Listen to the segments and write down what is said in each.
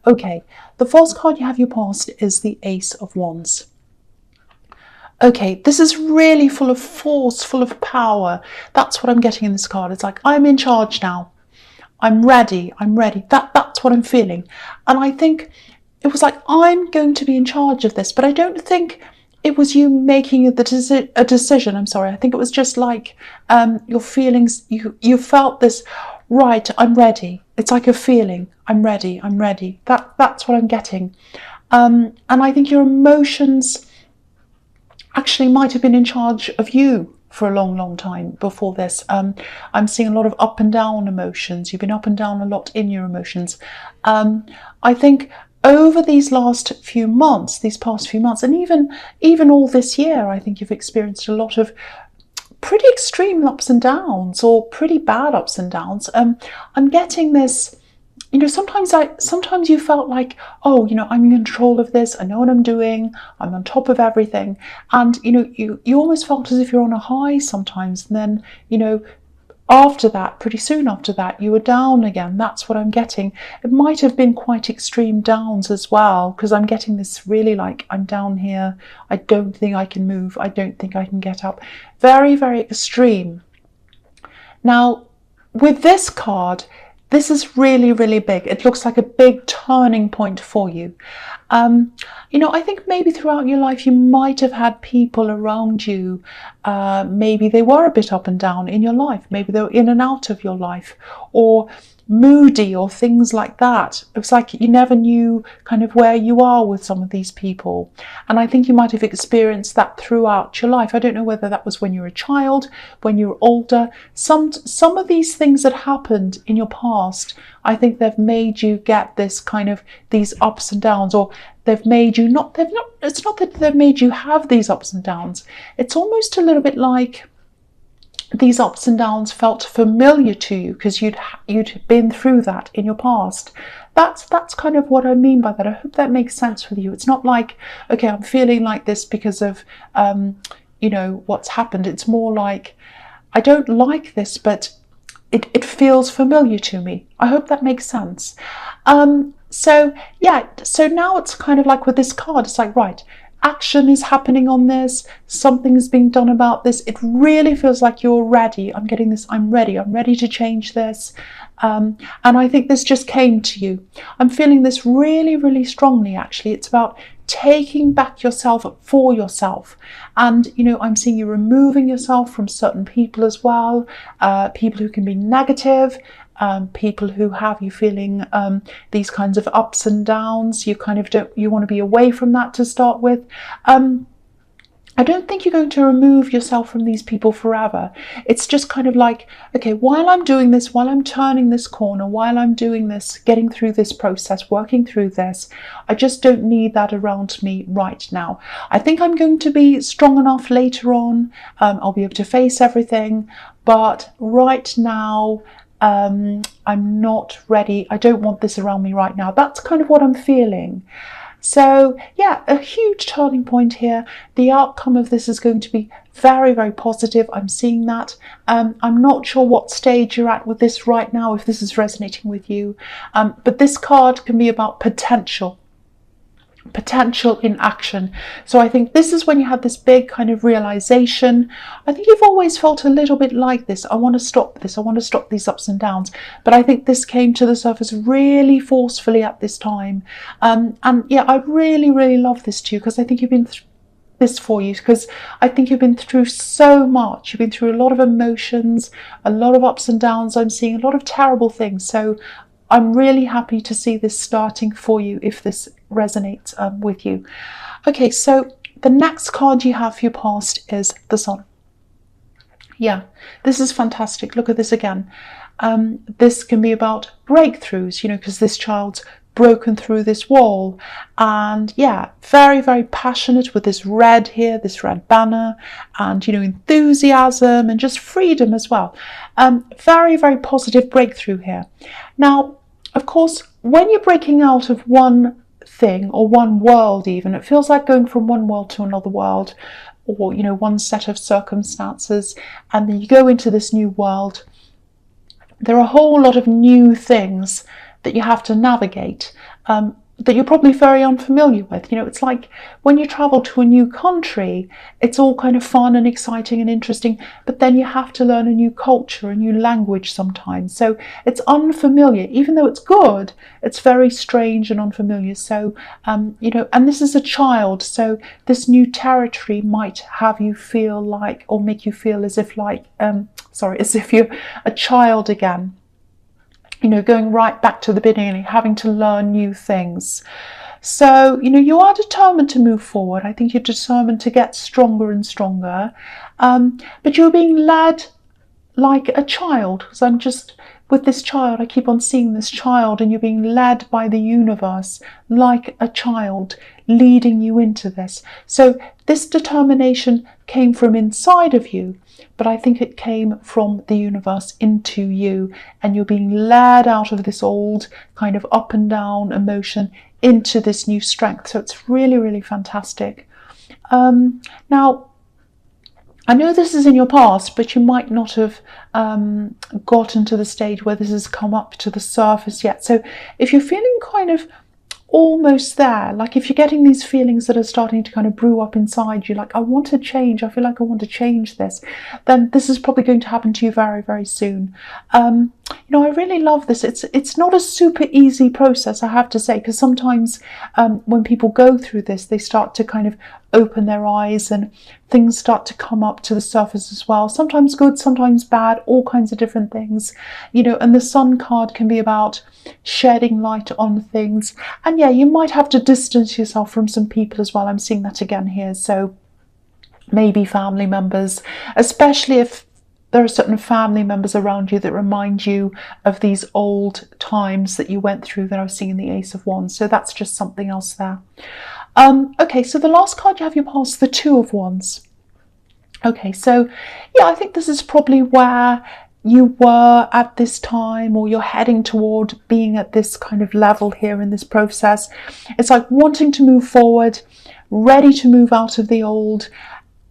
Okay, the false card you have your past is the Ace of Wands. Okay, this is really full of force, full of power. That's what I'm getting in this card. It's like, I'm in charge now. I'm ready. That's what I'm feeling. And I think it was like, I'm going to be in charge of this, but I don't think it was you making a decision. I'm sorry. I think it was just like your feelings. You felt this, right, I'm ready. It's like a feeling. I'm ready. That's what I'm getting. And I think your emotions actually might have been in charge of you for a long time before this. I'm seeing a lot of up and down emotions. You've been up and down a lot in your emotions. I think over these past few months, and even all this year, I think you've experienced a lot of pretty extreme ups and downs, or pretty bad ups and downs. I'm getting this, sometimes you felt like, oh, I'm in control of this. I know what I'm doing. I'm on top of everything. And, you almost felt as if you're on a high sometimes. And then, after that, pretty soon after that, you were down again. That's what I'm getting. It might have been quite extreme downs as well, because I'm getting this really like, I'm down here. I don't think I can move. I don't think I can get up. Very, very extreme. Now, with this card, this is really, really big. It looks like a big turning point for you. I think maybe throughout your life, you might have had people around you. Maybe they were a bit up and down in your life. Maybe they were in and out of your life, or moody, or things like that. It was like you never knew kind of where you are with some of these people. And I think you might have experienced that throughout your life. I don't know whether that was when you were a child, when you were older. Some of these things that happened in your past, I think they've made you get this kind of these ups and downs, or it's not that they've made you have these ups and downs. It's almost a little bit like these ups and downs felt familiar to you because you'd been through that in your past. That's kind of what I mean by that. I hope that makes sense with you. It's not like, okay, I'm feeling like this because of what's happened. It's more like, I don't like this, but it feels familiar to me. I hope that makes sense. So now it's kind of like with this card, it's like, right, action is happening on this, something is being done about this. It really feels like you're ready. I'm getting this, I'm ready to change this. And I think this just came to you. I'm feeling this really, really strongly, actually. It's about taking back yourself for yourself. And, I'm seeing you removing yourself from certain people as well, people who can be negative, people who have you feeling these kinds of ups and downs. You want to be away from that to start with. I don't think you're going to remove yourself from these people forever. It's just kind of like, okay, while I'm doing this, while I'm turning this corner, while I'm doing this, getting through this process, working through this, I just don't need that around me right now. I think I'm going to be strong enough later on. I'll be able to face everything. But right now, I'm not ready. I don't want this around me right now. That's kind of what I'm feeling. So yeah, a huge turning point here. The outcome of this is going to be very, very positive. I'm seeing that. I'm not sure what stage you're at with this right now, if this is resonating with you. But this card can be about potential in action. So I think this is when you have this big kind of realization. I think you've always felt a little bit like this. I want to stop this. I want to stop these ups and downs. But I think this came to the surface really forcefully at this time. And yeah, I really, really love this too, because I think you've been this for you, because I think you've been through so much. You've been through a lot of emotions, a lot of ups and downs. I'm seeing a lot of terrible things. So I'm really happy to see this starting for you if this resonates with you. Okay, so the next card you have for your past is the Sun. Yeah, this is fantastic. Look at this again. This can be about breakthroughs, because this child's broken through this wall. And yeah, very, very passionate with this red here, this red banner, and, enthusiasm and just freedom as well. Very, very positive breakthrough here. Now, of course, when you're breaking out of one thing or one world even, it feels like going from one world to another world, or, one set of circumstances, and then you go into this new world. There are a whole lot of new things that you have to navigate. that you're probably very unfamiliar with. You know, it's like when you travel to a new country, it's all kind of fun and exciting and interesting, but then you have to learn a new culture, a new language sometimes. So it's unfamiliar. Even though it's good, it's very strange and unfamiliar. So, you know, and this is a child, so this new territory might have you feel like, or make you feel as if like, as if you're a child again. You know, going right back to the beginning, having to learn new things. So, you know, you are determined to move forward. I think you're determined to get stronger and stronger. But you're being led like a child. Because I'm just, with this child, I keep on seeing this child, and you're being led by the universe like a child, leading you into this. So this determination came from inside of you, but I think it came from the universe into you, and you're being led out of this old kind of up and down emotion into this new strength. So it's really, really fantastic. Now, I know this is in your past, but you might not have gotten to the stage where this has come up to the surface yet. So if you're feeling kind of almost there, like if you're getting these feelings that are starting to kind of brew up inside you, like I want to change, I feel like I want to change this, then this is probably going to happen to you very, very soon. You know, I really love this. It's not a super easy process, I have to say, because sometimes when people go through this, they start to kind of open their eyes and things start to come up to the surface as well. Sometimes good, sometimes bad, all kinds of different things, you know, and the Sun card can be about shedding light on things. And yeah, you might have to distance yourself from some people as well. I'm seeing that again here. So maybe family members, especially if there are certain family members around you that remind you of these old times that you went through that I was seeing in the Ace of Wands. So that's just something else there. Okay, so the last card you have your past, the Two of Wands. Okay, so yeah, I think this is probably where you were at this time, or you're heading toward being at this kind of level here in this process. It's like wanting to move forward, ready to move out of the old.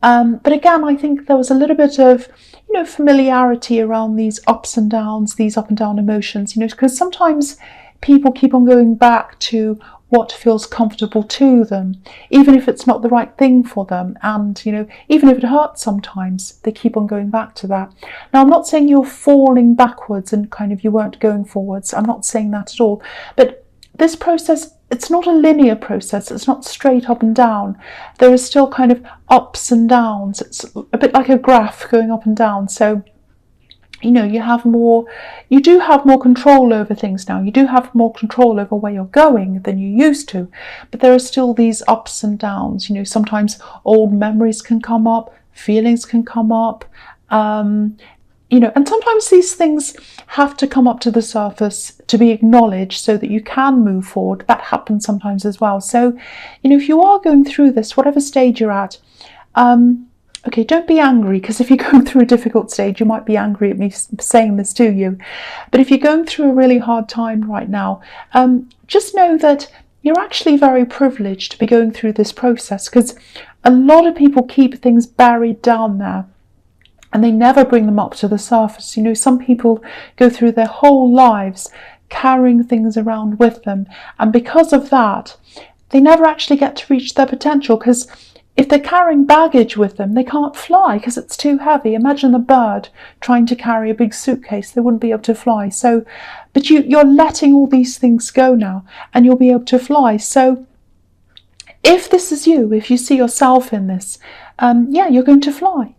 But again, I think there was a little bit of, you know, familiarity around these ups and downs, these up and down emotions, you know, because sometimes people keep on going back to what feels comfortable to them, even if it's not the right thing for them. And, you know, even if it hurts sometimes, they keep on going back to that. Now, I'm not saying you're falling backwards and kind of you weren't going forwards. I'm not saying that at all. But this process, it's not a linear process. It's not straight up and down. There is still kind of ups and downs. It's a bit like a graph going up and down. So, you know, you do have more control over things now. You do have more control over where you're going than you used to, but there are still these ups and downs. You know, sometimes old memories can come up, feelings can come up, you know, and sometimes these things have to come up to the surface to be acknowledged so that you can move forward. That happens sometimes as well. So, you know, if you are going through this, whatever stage you're at, okay, don't be angry, because if you're going through a difficult stage, you might be angry at me saying this to you. But if you're going through a really hard time right now, just know that you're actually very privileged to be going through this process, because a lot of people keep things buried down there and they never bring them up to the surface. You know, some people go through their whole lives carrying things around with them, and because of that, they never actually get to reach their potential, because if they're carrying baggage with them, they can't fly because it's too heavy. Imagine a bird trying to carry a big suitcase. They wouldn't be able to fly. So, but you're letting all these things go now, and you'll be able to fly. So if this is you, if you see yourself in this, yeah, you're going to fly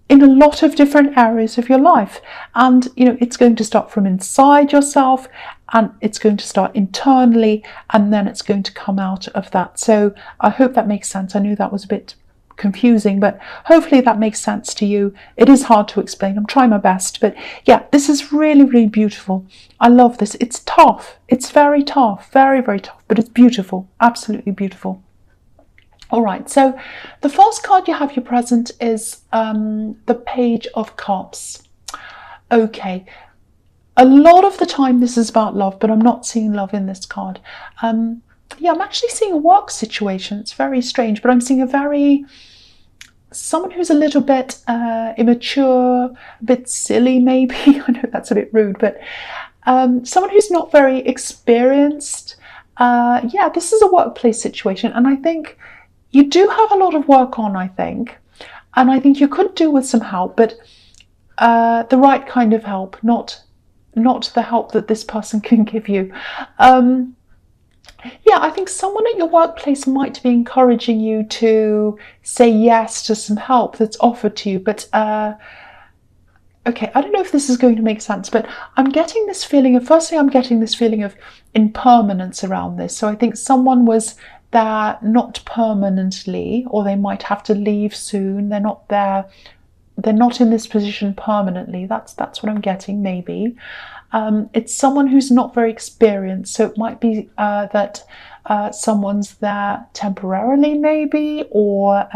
in a lot of different areas of your life. And, you know, it's going to start from inside yourself, and it's going to start internally, and then it's going to come out of that. So I hope that makes sense. I knew that was a bit confusing, but hopefully that makes sense to you. It is hard to explain. I'm trying my best, but yeah, this is really, really beautiful. I love this. It's tough. It's very tough, very, very tough, but it's beautiful. Absolutely beautiful. All right, so the first card you have your present is the Page of Cups. Okay, a lot of the time this is about love, but I'm not seeing love in this card. Yeah, I'm actually seeing a work situation. It's very strange, but I'm seeing someone who's a little bit immature, a bit silly maybe. I know that's a bit rude, but someone who's not very experienced. Yeah, this is a workplace situation, and I think you do have a lot of work on, I think. And I think you could do with some help, but the right kind of help, not the help that this person can give you. Yeah, I think someone at your workplace might be encouraging you to say yes to some help that's offered to you, but okay, I don't know if this is going to make sense, but I'm getting this feeling of, firstly, I'm getting this feeling of impermanence around this. So I think someone was there not permanently, or they might have to leave soon. They're not there. They're not in this position permanently. That's what I'm getting, maybe. It's someone who's not very experienced. So it might be that someone's there temporarily, maybe, or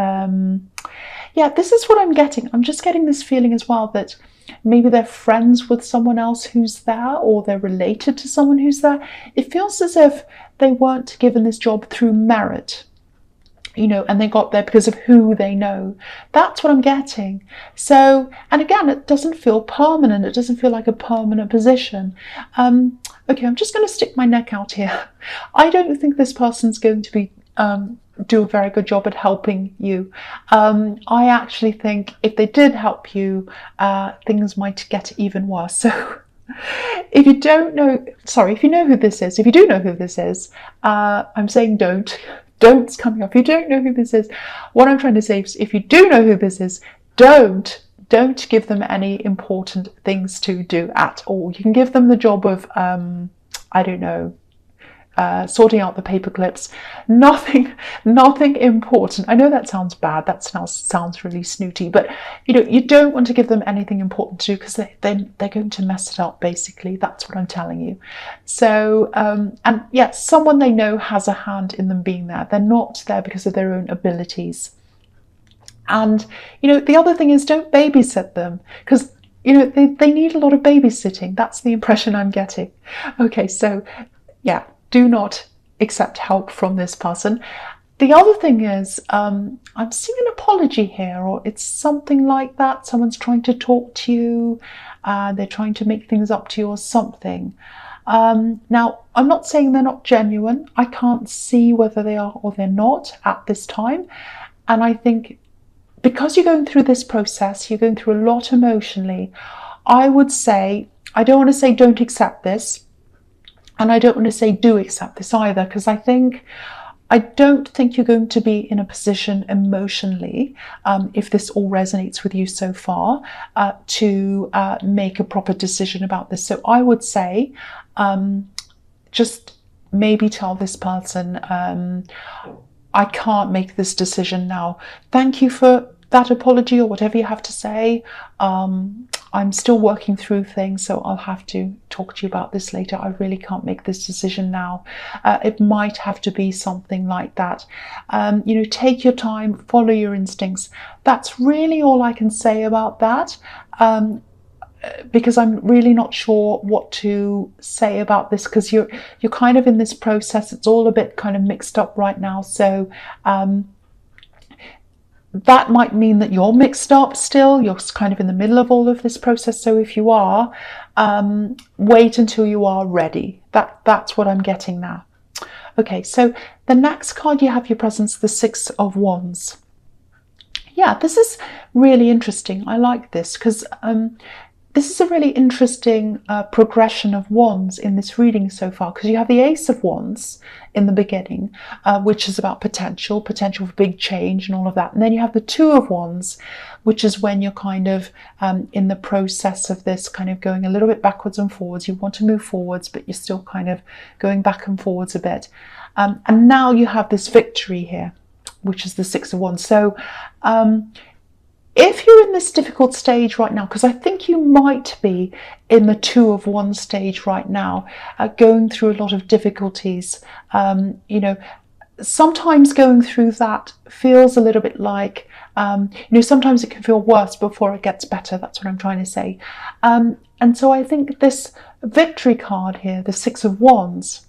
yeah, this is what I'm getting. I'm just getting this feeling as well that maybe they're friends with someone else who's there, or they're related to someone who's there. It feels as if they weren't given this job through merit, you know, and they got there because of who they know. That's what I'm getting. So, and again, it doesn't feel permanent. It doesn't feel like a permanent position. Okay, I'm just going to stick my neck out here. I don't think this person's going to be do a very good job at helping you. I actually think if they did help you, things might get even worse. So if you don't know, sorry, if you know who this is, if you do know who this is, I'm saying don't's coming up. If you don't know who this is, what I'm trying to say is, if you do know who this is, don't give them any important things to do at all. You can give them the job of, I don't know, sorting out the paper clips. Nothing important. I know that sounds bad. That sounds really snooty, but you know, you don't want to give them anything important to do, because they're going to mess it up. Basically, that's what I'm telling you. So, and yeah, someone they know has a hand in them being there. They're not there because of their own abilities. And you know, the other thing is, don't babysit them, because you know, they need a lot of babysitting. That's the impression I'm getting. Okay, so yeah, do not accept help from this person. The other thing is, I'm seeing an apology here, or it's something like that. Someone's trying to talk to you, they're trying to make things up to you or something. Now, I'm not saying they're not genuine. I can't see whether they are or they're not at this time. And I think because you're going through this process, you're going through a lot emotionally, I would say, I don't want to say don't accept this, and I don't want to say do accept this either, because I don't think you're going to be in a position emotionally, if this all resonates with you so far, to make a proper decision about this. So I would say, just maybe tell this person, I can't make this decision now. Thank you for that apology, or whatever you have to say. I'm still working through things, so I'll have to talk to you about this later. I really can't make this decision now. It might have to be something like that. You know, take your time, follow your instincts. That's really all I can say about that. Because I'm really not sure what to say about this, because you're kind of in this process. It's all a bit kind of mixed up right now. So that might mean that you're mixed up still. You're kind of in the middle of all of this process. So if you are, wait until you are ready. That's what I'm getting now. Okay, so the next card you have your presence, the Six of Wands. Yeah, this is really interesting. I like this because this is a really interesting progression of wands in this reading so far, because you have the Ace of Wands in the beginning, which is about potential for big change and all of that. And then you have the Two of Wands, which is when you're kind of in the process of this kind of going a little bit backwards and forwards. You want to move forwards, but you're still kind of going back and forwards a bit. And now you have this victory here, which is the Six of Wands. So if you're in this difficult stage right now, because I think you might be in the Two of Wands stage right now, going through a lot of difficulties, you know, sometimes going through that feels a little bit like, you know, sometimes it can feel worse before it gets better. That's what I'm trying to say. And so I think this victory card here, the Six of Wands,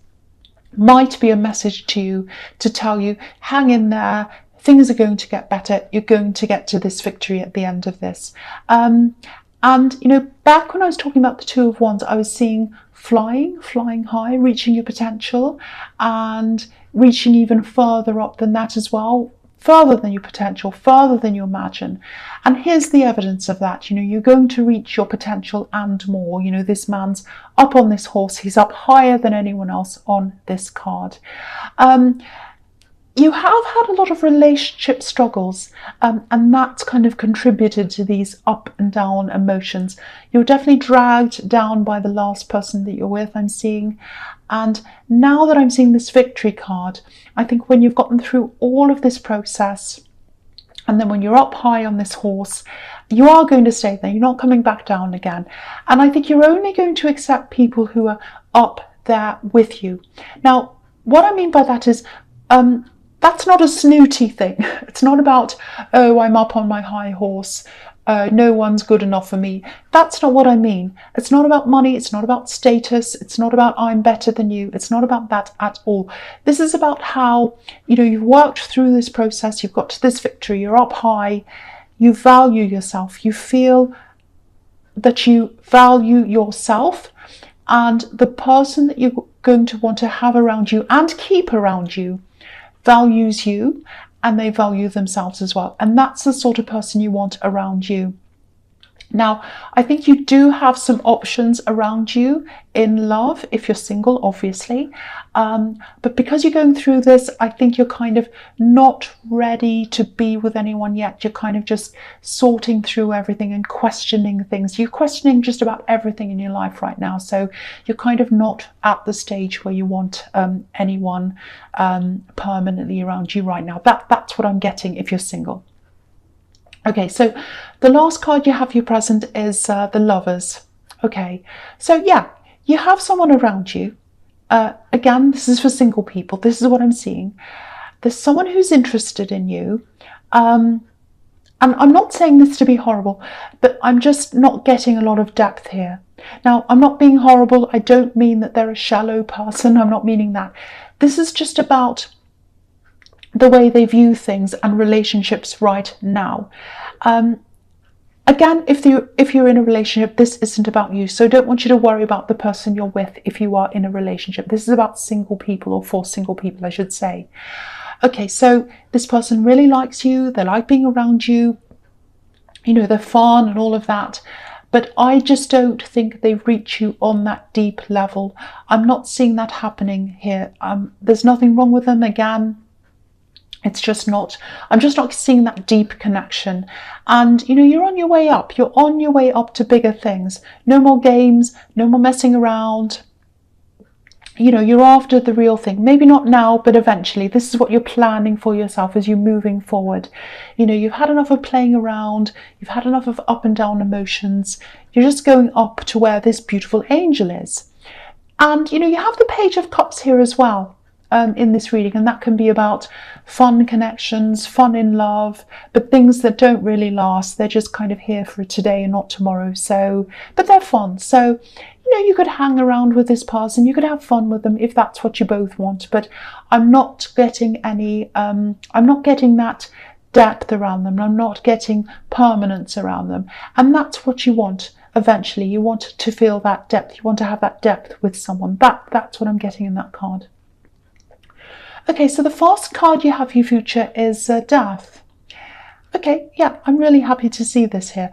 might be a message to you to tell you, hang in there. Things are going to get better. You're going to get to this victory at the end of this. And And, you know, back when I was talking about the Two of Wands, I was seeing flying high, reaching your potential, and reaching even further up than that as well, further than your potential, further than you imagine. And here's the evidence of that. You know, you're going to reach your potential and more. You know, this man's up on this horse. He's up higher than anyone else on this card. You have had a lot of relationship struggles, and that's kind of contributed to these up and down emotions. You're definitely dragged down by the last person that you're with, I'm seeing. And now that I'm seeing this victory card, I think when you've gotten through all of this process, and then when you're up high on this horse, you are going to stay there. You're not coming back down again. And I think you're only going to accept people who are up there with you. Now, what I mean by that is, that's not a snooty thing. It's not about, oh, I'm up on my high horse, no one's good enough for me. That's not what I mean. It's not about money. It's not about status. It's not about I'm better than you. It's not about that at all. This is about how, you know, you've worked through this process. You've got to this victory. You're up high. You value yourself. You feel that you value yourself, and the person that you're going to want to have around you and keep around you values you, and they value themselves as well. And that's the sort of person you want around you. Now, I think you do have some options around you in love if you're single, obviously. But because you're going through this, I think you're kind of not ready to be with anyone yet. You're kind of just sorting through everything and questioning things. You're questioning just about everything in your life right now. So you're kind of not at the stage where you want anyone permanently around you right now. That's what I'm getting if you're single. Okay, so the last card you have here present is the Lovers. Okay, so yeah, you have someone around you. Again, this is for single people. This is what I'm seeing. There's someone who's interested in you. And I'm not saying this to be horrible, but I'm just not getting a lot of depth here. Now, I'm not being horrible. I don't mean that they're a shallow person. I'm not meaning that. This is just about the way they view things and relationships right now. Again, if you're in a relationship, this isn't about you. So I don't want you to worry about the person you're with if you are in a relationship. This is about single people, or for single people, I should say. Okay, so this person really likes you. They like being around you. You know, they're fun and all of that. But I just don't think they reach you on that deep level. I'm not seeing that happening here. There's nothing wrong with them. Again, it's just not, I'm just not seeing that deep connection. And, you know, you're on your way up. You're on your way up to bigger things. No more games, no more messing around. You know, you're after the real thing. Maybe not now, but eventually. This is what you're planning for yourself as you're moving forward. You know, you've had enough of playing around. You've had enough of up and down emotions. You're just going up to where this beautiful angel is. And, you know, you have the Page of Cups here as well. In this reading, and that can be about fun connections, fun in love, but things that don't really last. They're just kind of here for today and not tomorrow. So, but they're fun. So, you know, you could hang around with this person, you could have fun with them if that's what you both want. But I'm not getting any, I'm not getting that depth around them. I'm not getting permanence around them. And that's what you want eventually. You want to feel that depth. You want to have that depth with someone. That's what I'm getting in that card. Okay, so the first card you have for your future is Death. Okay, yeah, I'm really happy to see this here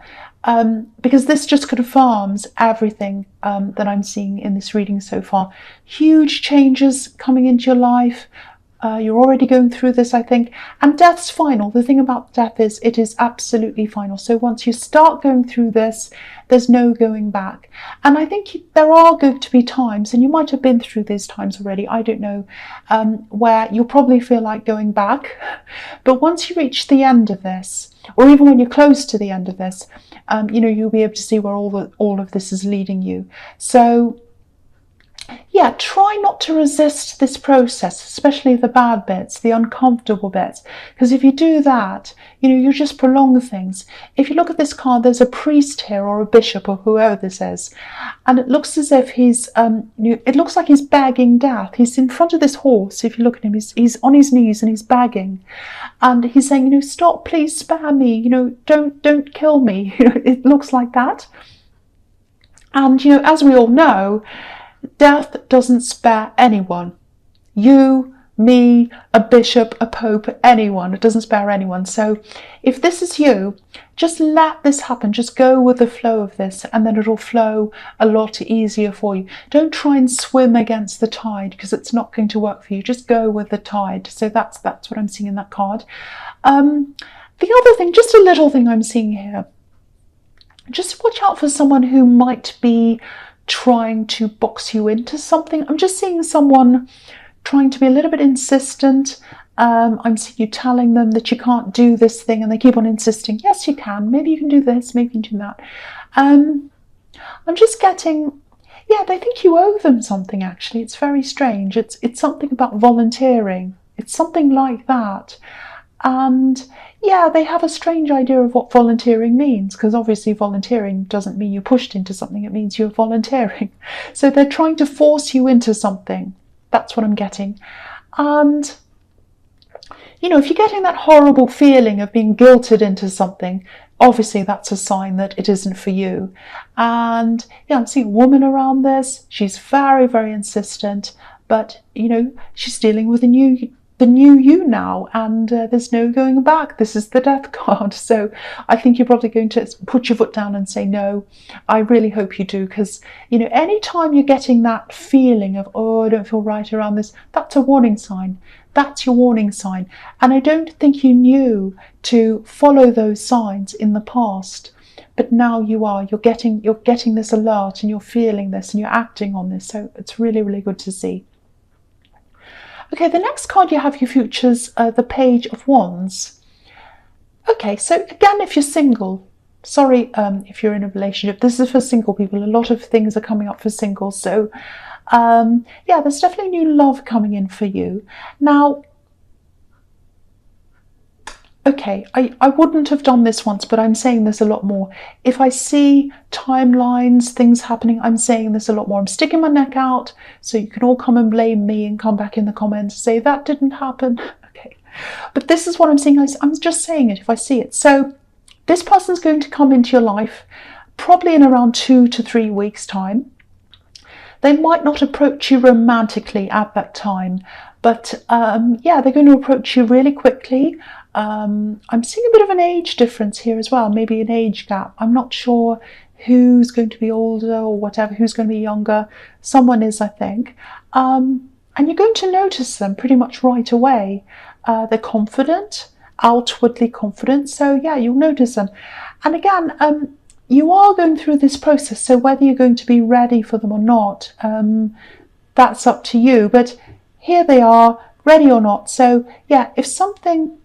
because this just confirms everything that I'm seeing in this reading so far. Huge changes coming into your life. You're already going through this, I think, and death's final. The thing about death is it is absolutely final. So once you start going through this, there's no going back. And I think there are going to be times, and you might have been through these times already, I don't know, where you'll probably feel like going back. But once you reach the end of this, or even when you're close to the end of this, you know, you'll be able to see where all of this is leading you. So Yeah, try not to resist this process, especially the bad bits, the uncomfortable bits, because if you do that, you just prolong things. If you look at this card, there's a priest here or a bishop or whoever this is, and it looks as if it looks like he's begging death. He's in front of this horse. If you look at him, he's on his knees and he's begging, and he's saying, stop, please spare me, don't kill me. It looks like that. And as we all know, death doesn't spare anyone. You, me, a bishop, a pope, anyone. It doesn't spare anyone. So if this is you, just let this happen. Just go with the flow of this, and then it'll flow a lot easier for you. Don't try and swim against the tide, because it's not going to work for you. Just go with the tide. So that's what I'm seeing in that card. The other thing, just a little thing I'm seeing here, just watch out for someone who might be trying to box you into something. I'm just seeing someone trying to be a little bit insistent. I'm seeing you telling them that you can't do this thing, and they keep on insisting, yes you can, maybe you can do this, maybe you can do that. I'm just getting, they think you owe them something. Actually, it's very strange. It's something about volunteering. It's something like that. And they have a strange idea of what volunteering means, because obviously volunteering doesn't mean you're pushed into something, it means you're volunteering. So they're trying to force you into something. That's what I'm getting. And if you're getting that horrible feeling of being guilted into something, obviously that's a sign that it isn't for you. And I'm seeing a woman around this. She's very, very insistent, but she's dealing with the new you now, and there's no going back. This is the death card. So I think you're probably going to put your foot down and say no. I really hope you do, because anytime you're getting that feeling of, oh, I don't feel right around this, that's a warning sign. That's your warning sign. And I don't think you knew to follow those signs in the past, but now you're getting this alert, and you're feeling this, and you're acting on this. So it's really, really good to see. Okay, the next card you have features the Page of Wands. Okay, so again, if you're single, sorry if you're in a relationship, this is for single people. A lot of things are coming up for singles. So there's definitely new love coming in for you. Now, okay, I wouldn't have done this once, but I'm saying this a lot more. If I see timelines, things happening, I'm saying this a lot more. I'm sticking my neck out, so you can all come and blame me and come back in the comments and say, that didn't happen. Okay, but this is what I'm saying. I'm just saying it if I see it. So this person's going to come into your life probably in around 2 to 3 weeks' time. They might not approach you romantically at that time, but they're going to approach you really quickly. I'm seeing a bit of an age difference here as well, maybe an age gap. I'm not sure who's going to be older or whatever, who's going to be younger. Someone is, I think. And you're going to notice them pretty much right away. They're confident, outwardly confident. So you'll notice them. And again, you are going through this process. So whether you're going to be ready for them or not, that's up to you. But here they are, ready or not. So if something...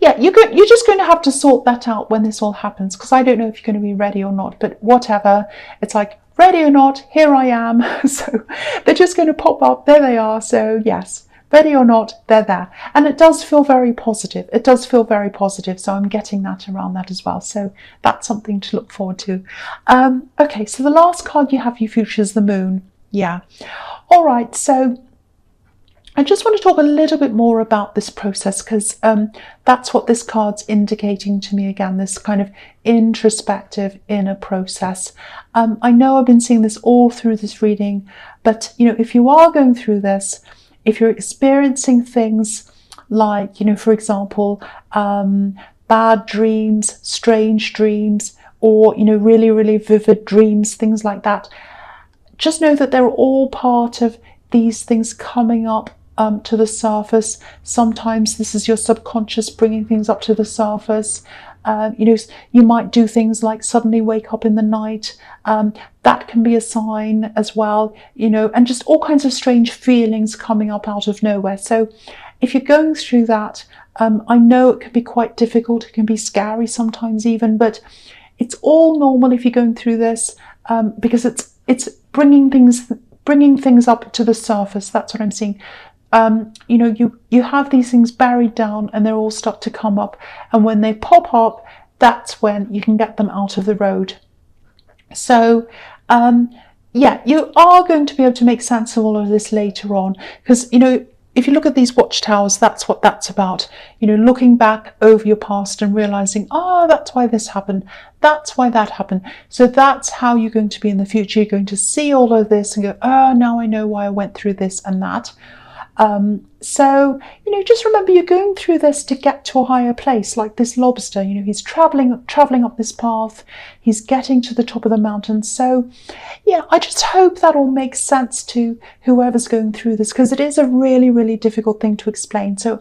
you're just going to have to sort that out when this all happens, because I don't know if you're going to be ready or not, but whatever. It's like, ready or not, here I am. So they're just going to pop up. There they are. So yes, ready or not, they're there. And it does feel very positive. It does feel very positive. So I'm getting that around that as well. So that's something to look forward to. Okay, so the last card you have features the Moon. All right, so I just want to talk a little bit more about this process, because that's what this card's indicating to me again, this kind of introspective inner process. I know I've been seeing this all through this reading, but if you are going through this, if you're experiencing things like, for example, bad dreams, strange dreams, or, really, really vivid dreams, things like that, just know that they're all part of these things coming up to the surface. Sometimes this is your subconscious bringing things up to the surface. You might do things like suddenly wake up in the night. That can be a sign as well, and just all kinds of strange feelings coming up out of nowhere. So if you're going through that, I know it can be quite difficult. It can be scary sometimes even, but it's all normal if you're going through this, because it's bringing things bringing things up to the surface. That's what I'm seeing. You know, you have these things buried down and they all start to come up, and when they pop up, that's when you can get them out of the road. So yeah, you are going to be able to make sense of all of this later on, because, you know, if you look at these watchtowers, that's what that's about. You know, looking back over your past and realizing, oh, that's why this happened. That's why that happened. So that's how you're going to be in the future. You're going to see all of this and go, oh, now I know why I went through this and that. So, you know, just remember you're going through this to get to a higher place, like this lobster. You know, he's traveling up this path, he's getting to the top of the mountain. So yeah, I just hope that all makes sense to whoever's going through this, because it is a really, really difficult thing to explain. So